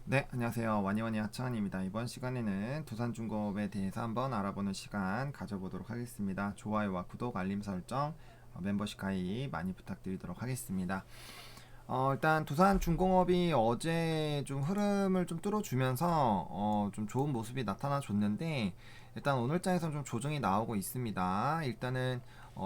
네, 안녕하세요. 와니와니 하창환입니다. 이번 시간에는 두산중공업에 대해서 한번 알아보는 시간 가져보도록 하겠습니다. 좋아요와 구독, 알림 설정, 멤버십 가입 많이 부탁드리도록 하겠습니다. 일단 두산중공업이 어제 좀 흐름을 좀 뚫어주면서 좀 좋은 모습이 나타나줬는데 일단 오늘장에서는 좀 조정이 나오고 있습니다. 일단은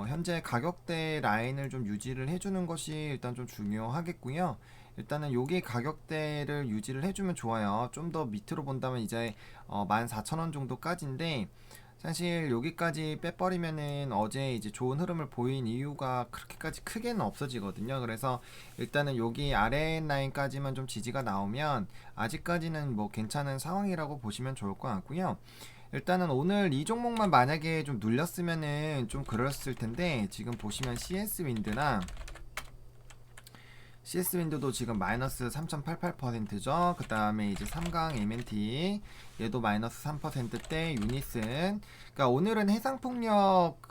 현재 가격대 라인을 좀 유지를 해주는 것이 일단 좀 중요하겠고요. 일단은 여기 가격대를 유지를 해주면 좋아요. 좀 더 밑으로 본다면 이제 14,000원 정도까지인데 사실 여기까지 빼버리면은 어제 이제 좋은 흐름을 보인 이유가 그렇게까지 크게는 없어지거든요. 그래서 일단은 여기 아래 라인까지만 좀 지지가 나오면 아직까지는 뭐 괜찮은 상황이라고 보시면 좋을 것 같고요. 일단은 오늘 이 종목만 만약에 좀 눌렸으면은 좀 그랬을 텐데 지금 보시면 CS 윈도도 지금 마이너스 3.88%죠. 그 다음에 이제 3강 MNT 얘도 마이너스 3%대 유니슨. 그러니까 오늘은 해상폭력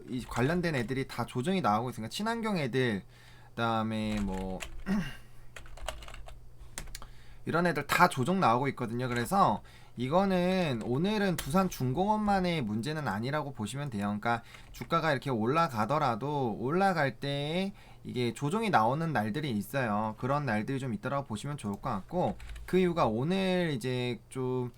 이 관련된 애들이 다 조정이 나오고 있으니까 친환경 애들, 그 다음에 뭐 이런 애들 다 조정 나오고 있거든요. 그래서 이거는 오늘은 두산중공업만의 문제는 아니라고 보시면 돼요. 그러니까 주가가 이렇게 올라가더라도 올라갈 때 이게 조정이 나오는 날들이 있어요. 그런 날들이 좀 있더라고 보시면 좋을 것 같고, 그 이유가 오늘 이제 좀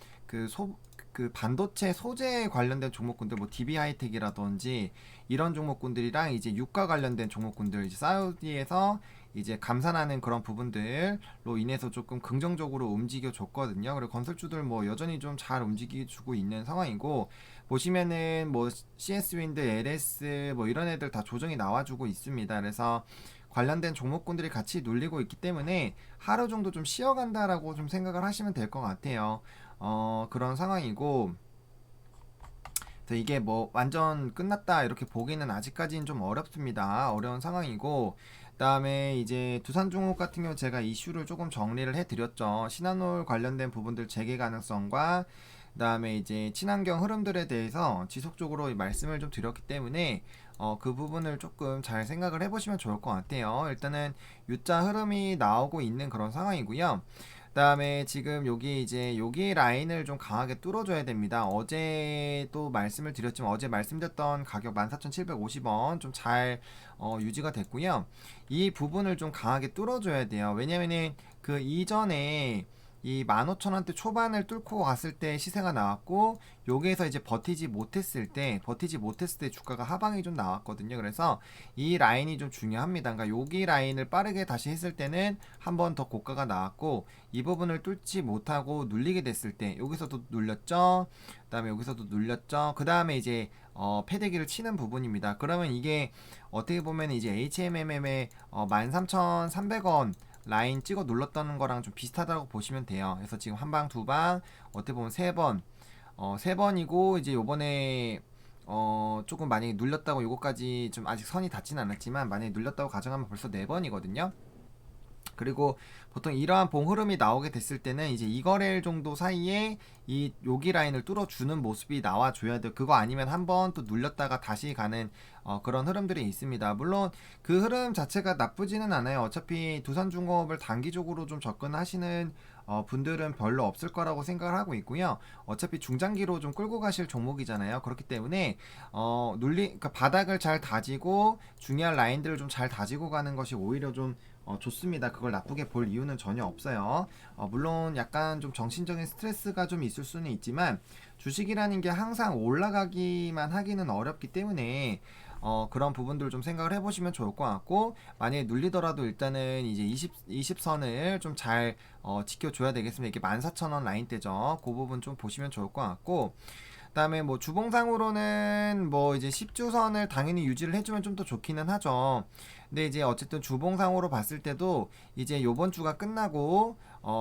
그 반도체 소재 관련된 종목군들, 뭐 DB 하이텍이라든지 이런 종목군들이랑 이제 유가 관련된 종목군들, 이제 사우디에서 이제 감산하는 그런 부분들로 인해서 조금 긍정적으로 움직여 줬거든요. 그리고 건설주들 뭐 여전히 좀 잘 움직여 주고 있는 상황이고, 보시면은 뭐 CS 윈드, LS 뭐 이런 애들 다 조정이 나와주고 있습니다. 그래서 관련된 종목군들이 같이 눌리고 있기 때문에 하루 정도 좀 쉬어간다라고 좀 생각을 하시면 될 것 같아요. 그런 상황이고, 그래서 이게 뭐 완전 끝났다 이렇게 보기는 아직까지는 좀 어렵습니다. 어려운 상황이고, 그다음에 이제 두산중업 같은 경우 제가 이슈를 조금 정리를 해드렸죠. 신한올 관련된 부분들 재개 가능성과 그다음에 이제 친환경 흐름들에 대해서 지속적으로 말씀을 좀 드렸기 때문에 그 부분을 조금 잘 생각을 해보시면 좋을 것 같아요. 일단은 U자 흐름이 나오고 있는 그런 상황이고요. 그다음에 지금 여기 이제 여기 라인을 좀 강하게 뚫어줘야 됩니다. 어제도 말씀을 드렸지만 어제 말씀드렸던 가격 14,750원 좀 잘 유지가 됐고요. 이 부분을 좀 강하게 뚫어줘야 돼요. 왜냐면은 그 이전에 이 15,000원대 초반을 뚫고 갔을 때 시세가 나왔고, 여기에서 이제 버티지 못했을 때 주가가 하방이 좀 나왔거든요. 그래서 이 라인이 좀 중요합니다. 그러니까 여기 라인을 빠르게 다시 했을 때는 한 번 더 고가가 나왔고, 이 부분을 뚫지 못하고 눌리게 됐을 때 여기서도 눌렸죠. 그 다음에 여기서도 눌렸죠. 그 다음에 이제 패대기를 치는 부분입니다. 그러면 이게 어떻게 보면 이제 HMM의 13,300원 라인 찍어 눌렀던 거랑 좀 비슷하다고 보시면 돼요. 그래서 지금 한 방, 두 방, 어떻게 보면 세 번, 세 번이고 이제 요번에 조금 만약에 눌렸다고 요거까지 좀 아직 선이 닿지는 않았지만 만약에 눌렸다고 가정하면 벌써 네 번이거든요. 그리고 보통 이러한 봉 흐름이 나오게 됐을 때는 이제 이거래일 정도 사이에 이 여기 라인을 뚫어주는 모습이 나와줘야 돼요. 그거 아니면 한번 또 눌렸다가 다시 가는 그런 흐름들이 있습니다. 물론 그 흐름 자체가 나쁘지는 않아요. 어차피 두산중공업을 단기적으로 좀 접근하시는 분들은 별로 없을 거라고 생각을 하고 있고요. 어차피 중장기로 좀 끌고 가실 종목이잖아요. 그렇기 때문에 그러니까 바닥을 잘 다지고 중요한 라인들을 좀 잘 다지고 가는 것이 오히려 좀 좋습니다. 그걸 나쁘게 볼 이유는 전혀 없어요. 물론 약간 좀 정신적인 스트레스가 좀 있을 수는 있지만 주식이라는 게 항상 올라가기만 하기는 어렵기 때문에 그런 부분들 좀 생각을 해보시면 좋을 것 같고, 만약에 눌리더라도 일단은 이제 20선을 좀 잘 지켜줘야 되겠습니다. 이게 14,000원 라인대죠. 그 부분 좀 보시면 좋을 것 같고, 그다음에 뭐 주봉상으로는 뭐 이제 10주선을 당연히 유지를 해주면 좀 더 좋기는 하죠. 근데 이제 어쨌든 주봉상으로 봤을 때도 이제 요번 주가 끝나고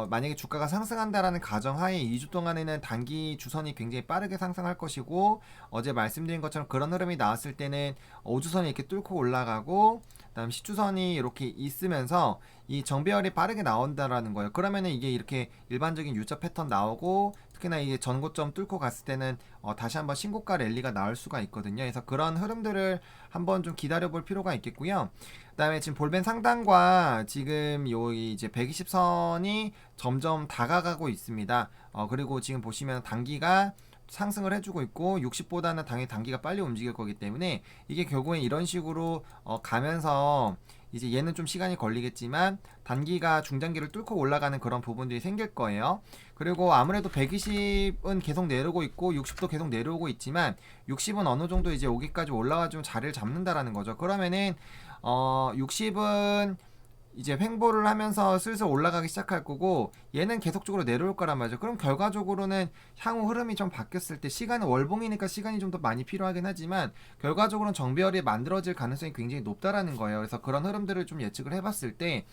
만약에 주가가 상승한다라는 가정하에 2주 동안에는 단기 주선이 굉장히 빠르게 상승할 것이고, 어제 말씀드린 것처럼 그런 흐름이 나왔을 때는 5주선이 이렇게 뚫고 올라가고 그다음 10주선이 이렇게 있으면서 이 정배열이 빠르게 나온다라는 거예요. 그러면은 이게 이렇게 일반적인 U자 패턴 나오고 특히나 이게 전고점 뚫고 갔을 때는 다시 한번 신고가 랠리가 나올 수가 있거든요. 그래서 그런 흐름들을 한번 좀 기다려 볼 필요가 있겠고요. 그다음에 지금 볼벤 상단과 지금 요 이제 120선이 점점 다가가고 있습니다. 그리고 지금 보시면 단기가 상승을 해주고 있고 60보다는 당연히 단기가 빨리 움직일 거기 때문에 이게 결국엔 이런 식으로 가면서 이제 얘는 좀 시간이 걸리겠지만 단기가 중장기를 뚫고 올라가는 그런 부분들이 생길 거예요. 그리고 아무래도 120은 계속 내려오고 있고 60도 계속 내려오고 있지만 60은 어느 정도 이제 여기까지 올라와 좀 자리를 잡는다라는 거죠. 그러면은 60은 이제 횡보를 하면서 슬슬 올라가기 시작할 거고 얘는 계속적으로 내려올 거란 말이죠. 그럼 결과적으로는 향후 흐름이 좀 바뀌었을 때 시간은 월봉이니까 시간이 좀 더 많이 필요하긴 하지만 결과적으로는 정배열이 만들어질 가능성이 굉장히 높다라는 거예요. 그래서 그런 흐름들을 좀 예측을 해봤을 때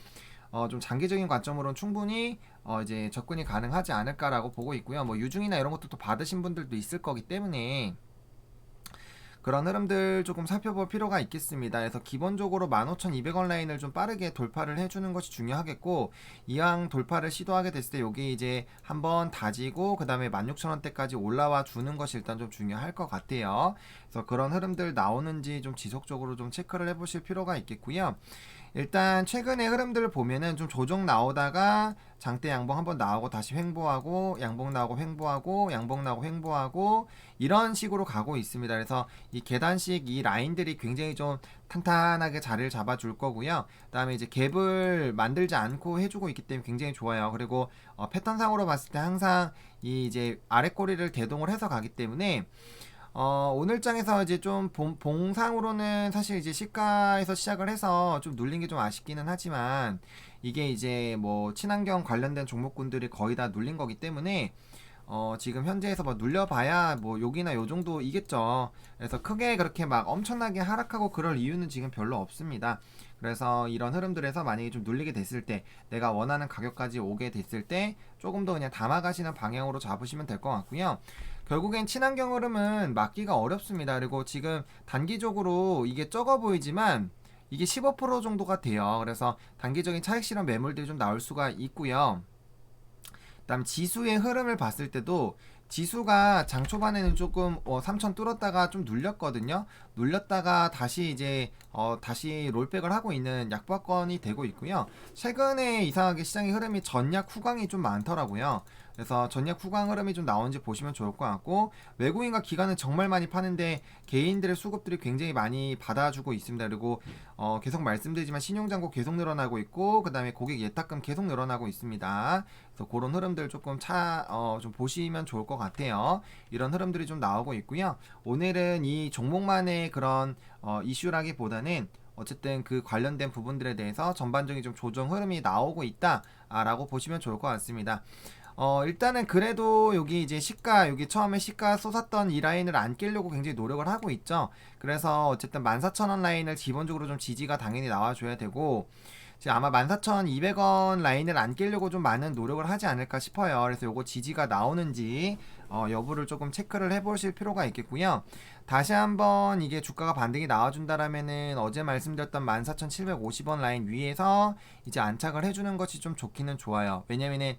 좀 장기적인 관점으로는 충분히 이제 접근이 가능하지 않을까라고 보고 있고요. 뭐 유중이나 이런 것도 또 받으신 분들도 있을 거기 때문에 그런 흐름들 조금 살펴볼 필요가 있겠습니다. 그래서 기본적으로 15,200원 라인을 좀 빠르게 돌파를 해주는 것이 중요하겠고 이왕 돌파를 시도하게 됐을 때 여기 이제 한번 다지고 그 다음에 16,000원대까지 올라와 주는 것이 일단 좀 중요할 것 같아요. 그래서 그런 흐름들 나오는지 좀 지속적으로 좀 체크를 해보실 필요가 있겠고요. 일단 최근의 흐름들을 보면은 좀 조정 나오다가 장대 양봉 한번 나오고 다시 횡보하고 양봉 나오고 횡보하고 양봉 나오고 횡보하고 이런 식으로 가고 있습니다. 그래서 이 계단식 이 라인들이 굉장히 좀 탄탄하게 자리를 잡아줄 거고요. 그다음에 이제 갭을 만들지 않고 해주고 있기 때문에 굉장히 좋아요. 그리고 패턴상으로 봤을 때 항상 이 이제 아래 꼬리를 대동을 해서 가기 때문에 오늘 장에서 이제 좀 봉상으로는 사실 이제 시가에서 시작을 해서 좀 눌린 게 좀 아쉽기는 하지만 이게 이제 뭐 친환경 관련된 종목군들이 거의 다 눌린 거기 때문에 지금 현재에서 뭐 눌려봐야 뭐 여기나 요 정도이겠죠. 그래서 크게 그렇게 막 엄청나게 하락하고 그럴 이유는 지금 별로 없습니다. 그래서 이런 흐름들에서 만약에 좀 눌리게 됐을 때 내가 원하는 가격까지 오게 됐을 때 조금 더 그냥 담아가시는 방향으로 잡으시면 될 것 같고요. 결국엔 친환경 흐름은 막기가 어렵습니다. 그리고 지금 단기적으로 이게 적어 보이지만 이게 15% 정도가 돼요. 그래서 단기적인 차익 실현 매물들이 좀 나올 수가 있고요. 그다음 지수의 흐름을 봤을 때도 지수가 장 초반에는 조금 3천 뚫었다가 좀 눌렸거든요. 눌렸다가 다시 이제 다시 롤백을 하고 있는 약박권이 되고 있고요. 최근에 이상하게 시장의 흐름이 전약 후광이 좀 많더라고요. 그래서 전약 후광 흐름이 좀 나오는지 보시면 좋을 것 같고 외국인과 기관은 정말 많이 파는데 개인들의 수급들이 굉장히 많이 받아주고 있습니다. 그리고 계속 말씀드리지만 신용잔고 계속 늘어나고 있고 그 다음에 고객 예탁금 계속 늘어나고 있습니다. 그래서 그런 흐름들 조금 좀 보시면 좋을 것 같아요. 이런 흐름들이 좀 나오고 있고요. 오늘은 이 종목만의 그런 이슈라기보다는 어쨌든 그 관련된 부분들에 대해서 전반적인 좀 조정 흐름이 나오고 있다라고 보시면 좋을 것 같습니다. 일단은 그래도 여기 이제 시가 여기 처음에 시가 쏟았던 이 라인을 안 깨려고 굉장히 노력을 하고 있죠. 그래서 어쨌든 14,000원 라인을 기본적으로 좀 지지가 당연히 나와줘야 되고 지금 아마 14,200원 라인을 안 깨려고 좀 많은 노력을 하지 않을까 싶어요. 그래서 요거 지지가 나오는지 여부를 조금 체크를 해보실 필요가 있겠고요. 다시 한번 이게 주가가 반등이 나와준다라면은 어제 말씀드렸던 14,750원 라인 위에서 이제 안착을 해주는 것이 좀 좋기는 좋아요. 왜냐면은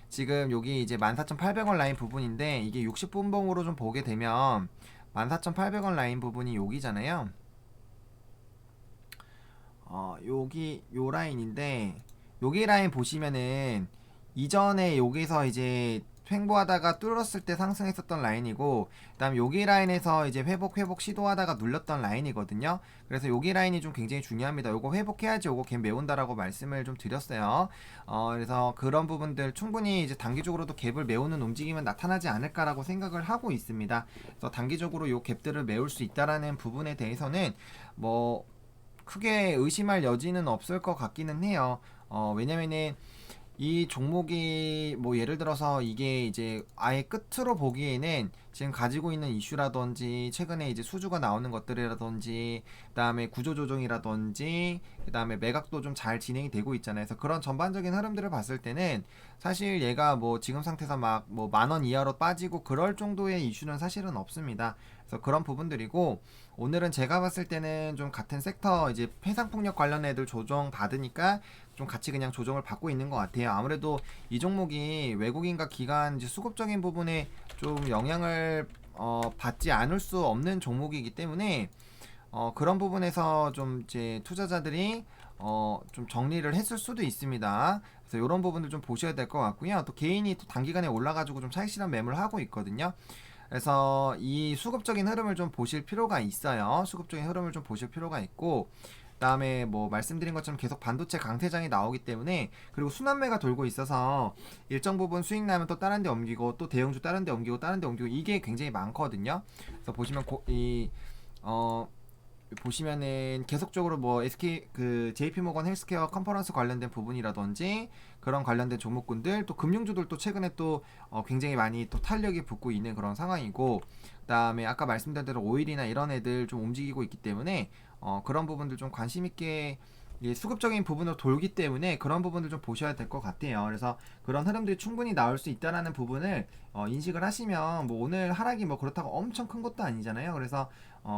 지금 여기 이제 14,800원 라인 부분인데 이게 60분봉으로 좀 보게 되면 14,800원 라인 부분이 여기잖아요. 여기 요 라인인데 여기 라인 보시면은 이전에 여기서 이제 횡보하다가 뚫었을 때 상승했었던 라인이고 그다음 여기 라인에서 이제 회복 시도하다가 눌렸던 라인이거든요. 그래서 여기 라인이 좀 굉장히 중요합니다. 요거 회복해야지 요거 갭 메운다라고 말씀을 좀 드렸어요. 그래서 그런 부분들 충분히 이제 단기적으로도 갭을 메우는 움직임은 나타나지 않을까라고 생각을 하고 있습니다. 그래서 단기적으로 요 갭들을 메울 수 있다라는 부분에 대해서는 뭐 크게 의심할 여지는 없을 것 같기는 해요. 왜냐면은 이 종목이 뭐 예를 들어서 이게 이제 아예 끝으로 보기에는 지금 가지고 있는 이슈라든지 최근에 이제 수주가 나오는 것들이라든지 그다음에 구조조정이라든지 그다음에 매각도 좀 잘 진행이 되고 있잖아요. 그래서 그런 전반적인 흐름들을 봤을 때는 사실 얘가 뭐 지금 상태에서 막 뭐 10,000원 이하로 빠지고 그럴 정도의 이슈는 사실은 없습니다. 그래서 그런 부분들이고 오늘은 제가 봤을 때는 좀 같은 섹터 이제 해상폭력 관련 애들 조정 받으니까 좀 같이 그냥 조정을 받고 있는 것 같아요. 아무래도 이 종목이 외국인과 기관 이제 수급적인 부분에 좀 영향을 받지 않을 수 없는 종목이기 때문에 그런 부분에서 좀 이제 투자자들이 좀 정리를 했을 수도 있습니다. 그래서 이런 부분들 좀 보셔야 될 것 같고요. 또 개인이 또 단기간에 올라가지고 좀 차익 실현 매물을 하고 있거든요. 그래서 이 수급적인 흐름을 좀 보실 필요가 있어요. 수급적인 흐름을 좀 보실 필요가 있고, 그다음에 뭐 말씀드린 것처럼 계속 반도체 강세장이 나오기 때문에, 그리고 순환매가 돌고 있어서 일정 부분 수익 나면 또 다른 데 옮기고, 또 대형주 다른 데 옮기고, 다른 데 옮기고, 이게 굉장히 많거든요. 그래서 보시면 보시면은 계속적으로 뭐 SK 그 JP 모건 헬스케어 컨퍼런스 관련된 부분이라든지 그런 관련된 종목군들, 또 금융주들 또 최근에 또 굉장히 많이 또 탄력이 붙고 있는 그런 상황이고, 그다음에 아까 말씀드린 대로 오일이나 이런 애들 좀 움직이고 있기 때문에 그런 부분들 좀 관심 있게 수급적인 부분으로 돌기 때문에 그런 부분들 좀 보셔야 될 것 같아요. 그래서 그런 흐름들이 충분히 나올 수 있다라는 부분을 인식을 하시면, 뭐 오늘 하락이 뭐 그렇다고 엄청 큰 것도 아니잖아요. 그래서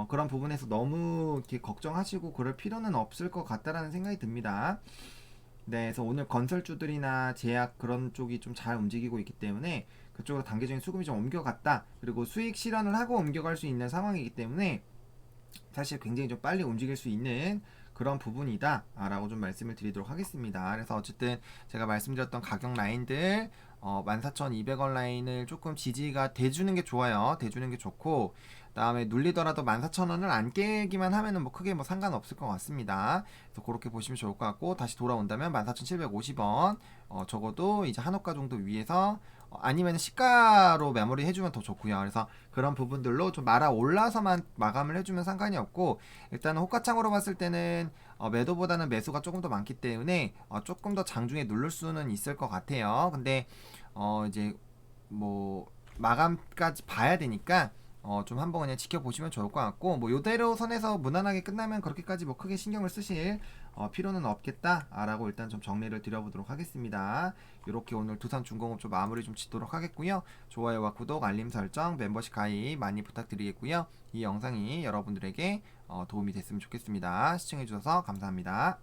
그런 부분에서 너무 이렇게 걱정하시고 그럴 필요는 없을 것 같다라는 생각이 듭니다. 네, 그래서 오늘 건설주들이나 제약 그런 쪽이 좀 잘 움직이고 있기 때문에 그쪽으로 단계적인 수급이 좀 옮겨갔다. 그리고 수익 실현을 하고 옮겨갈 수 있는 상황이기 때문에 사실 굉장히 좀 빨리 움직일 수 있는 그런 부분이다 라고 좀 말씀을 드리도록 하겠습니다. 그래서 어쨌든 제가 말씀드렸던 가격 라인들 14,200원 라인을 조금 지지가 돼주는 게 좋아요. 돼주는 게 좋고, 그다음에 눌리더라도 14,000원을 안 깨기만 하면은 뭐 크게 뭐 상관없을 것 같습니다. 그래서 그렇게 보시면 좋을 것 같고, 다시 돌아온다면 14,750원 적어도 이제 한호가 정도 위에서 아니면 시가로 마무리 해주면 더 좋고요. 그래서 그런 부분들로 좀 말아 올라서만 마감을 해주면 상관이 없고, 일단 호가창으로 봤을 때는 매도보다는 매수가 조금 더 많기 때문에 조금 더 장중에 누를 수는 있을 것 같아요. 근데 이제 뭐 마감까지 봐야 되니까 좀 한번 그냥 지켜보시면 좋을 것 같고, 뭐 요대로 선에서 무난하게 끝나면 그렇게까지 뭐 크게 신경을 쓰실 필요는 없겠다라고 일단 좀 정리를 드려보도록 하겠습니다. 이렇게 오늘 두산중공업 좀 마무리 좀 짓도록 하겠고요. 좋아요와 구독, 알림 설정, 멤버십 가입 많이 부탁드리겠고요. 이 영상이 여러분들에게 도움이 됐으면 좋겠습니다. 시청해주셔서 감사합니다.